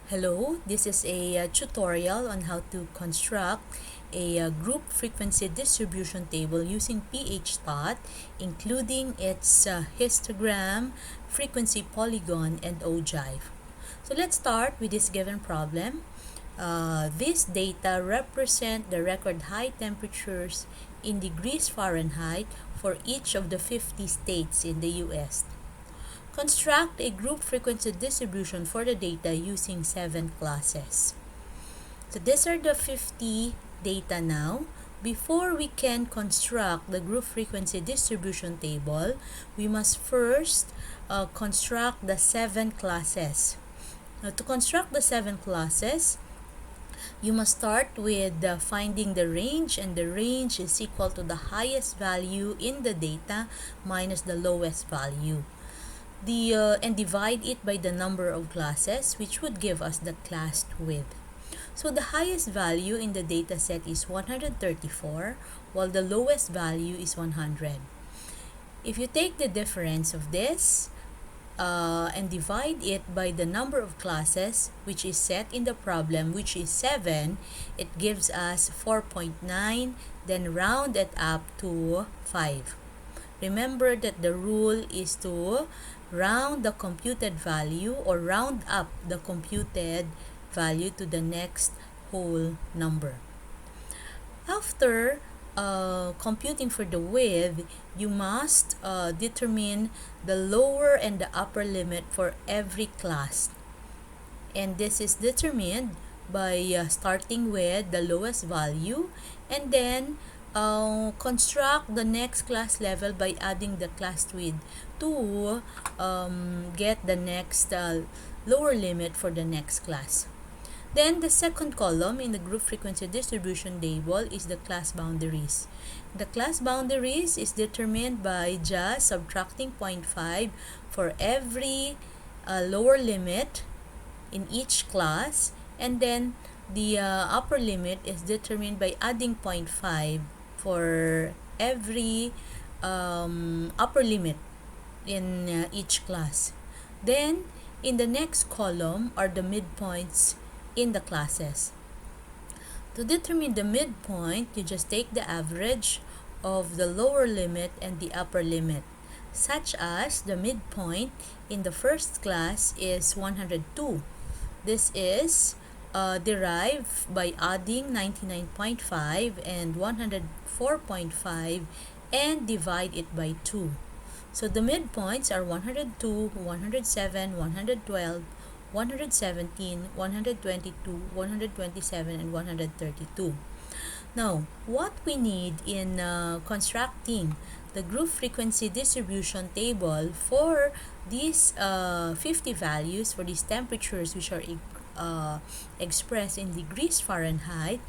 Hello, this is a tutorial on how to construct a group frequency distribution table using PHDOT, including its histogram, frequency polygon, and ogive. So let's start with this given problem. This data represent the record high temperatures in degrees Fahrenheit for each of the 50 states in the US. Construct a group frequency distribution for the data using 7 classes. So these are the 50 data now. Before we can construct the group frequency distribution table, we must first construct the 7 classes. Now, to construct the 7 classes, you must start with finding the range, and the range is equal to the highest value in the data minus the lowest value. And divide it by the number of classes, which would give us the class width. So the highest value in the data set is 134, while the lowest value is 100. If you take the difference of this and divide it by the number of classes, which is set in the problem, which is 7, it gives us 4.9, then round it up to 5. Remember that the rule is to round the computed value or round up the computed value to the next whole number. After computing for the width, you must determine the lower and the upper limit for every class. And this is determined by starting with the lowest value and then construct the next class level by adding the class width to get the next lower limit for the next class. Then the second column in the group frequency distribution table is the class boundaries. The class boundaries is determined by just subtracting 0.5 for every lower limit in each class, and then the upper limit is determined by adding 0.5 for every upper limit in each class. Then in the next column are the midpoints in the classes. To determine the midpoint, you just take the average of the lower limit and the upper limit, such as the midpoint in the first class is 102. This is derived by adding 99.5 and 104.5 and divide it by 2. So the midpoints are 102, 107, 112, 117, 122, 127, and 132. Now, what we need in constructing the group frequency distribution table for these 50 values, for these temperatures which are expressed in degrees Fahrenheit,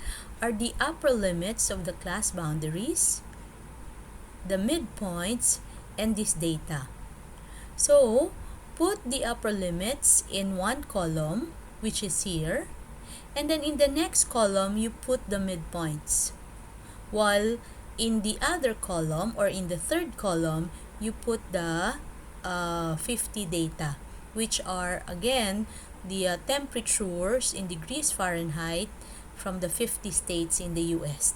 are the upper limits of the class boundaries, the midpoints, and this data. So, put the upper limits in one column, which is here, and then in the next column, you put the midpoints. While in the other column, or in the third column, you put the 50 data, which are, again, the temperatures in degrees Fahrenheit from the 50 states in the US.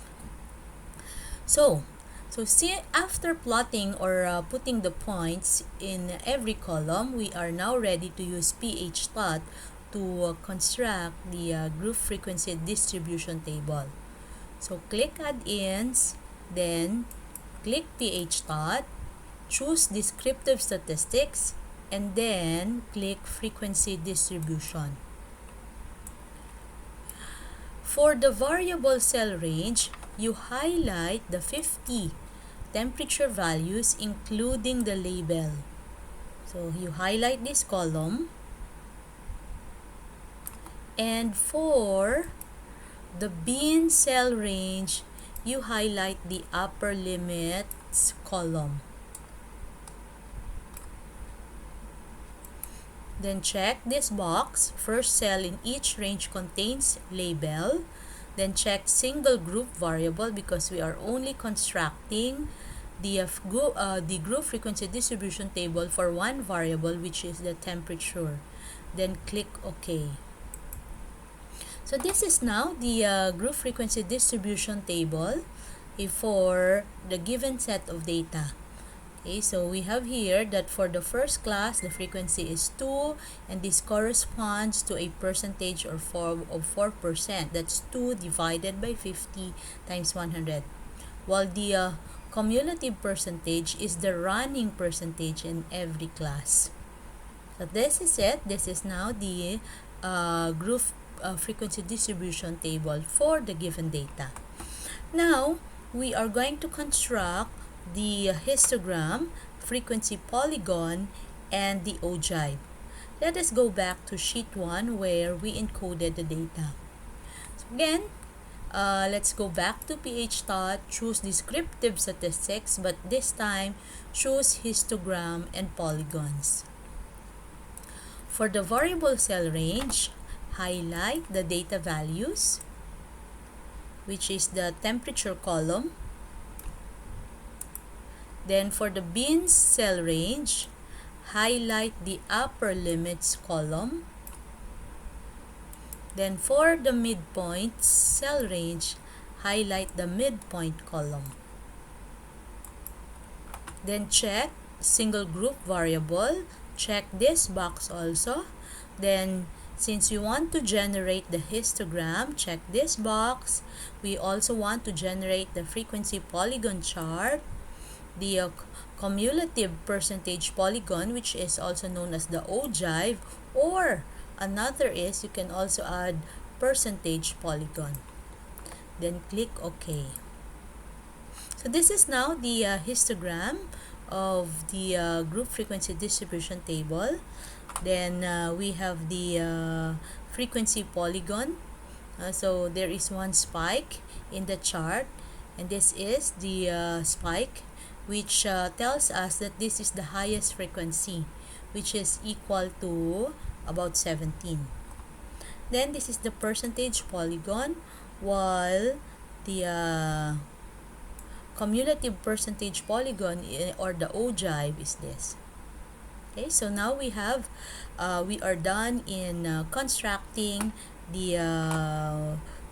So see, after plotting or putting the points in every column, we are now ready to use PHDOT to construct the group frequency distribution table. So click Add-ins, then click PHDOT, choose Descriptive Statistics, and then click Frequency Distribution. For the variable cell range, you highlight the 50 temperature values including the label. So you highlight this column, and for the bin cell range, you highlight the upper limits column. Then check this box, first cell in each range contains label. Then check single group variable because we are only constructing the group frequency distribution table for one variable, which is the temperature. Then click OK. So this is now the group frequency distribution table for the given set of data. Okay, so we have here that for the first class, the frequency is 2, and this corresponds to a percentage of 4%. That's 2 divided by 50 times 100. While the cumulative percentage is the running percentage in every class. So this is it. This is now the group frequency distribution table for the given data. Now, we are going to construct the histogram, frequency polygon, and the ogive. Let us go back to sheet 1 where we encoded the data. So again, let's go back to PHDOT, choose descriptive statistics, but this time choose histogram and polygons. For the variable cell range, highlight the data values, which is the temperature column. Then for the bins cell range, highlight the upper limits column. Then for the midpoint cell range, highlight the midpoint column. Then check single group variable, check this box also. Then since you want to generate the histogram, check this box. We also want to generate the frequency polygon chart, the cumulative percentage polygon, which is also known as the ogive, or another is you can also add percentage polygon. Then click OK. So this is now the histogram of the group frequency distribution table. Then we have the frequency polygon. So there is one spike in the chart, and this is the spike, which tells us that this is the highest frequency, which is equal to about 17. Then this is the percentage polygon, while the cumulative percentage polygon or the ogive is this. Okay, so now we are done in constructing the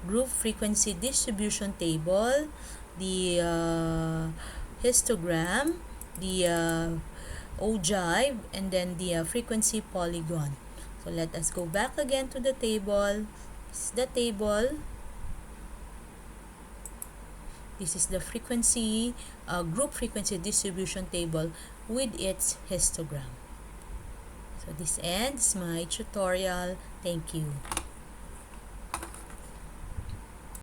group frequency distribution table, the histogram, the ogive, and then the frequency polygon. So let us go back again to the table. This is the table. This is the frequency group frequency distribution table with its histogram. So this ends my tutorial. Thank you.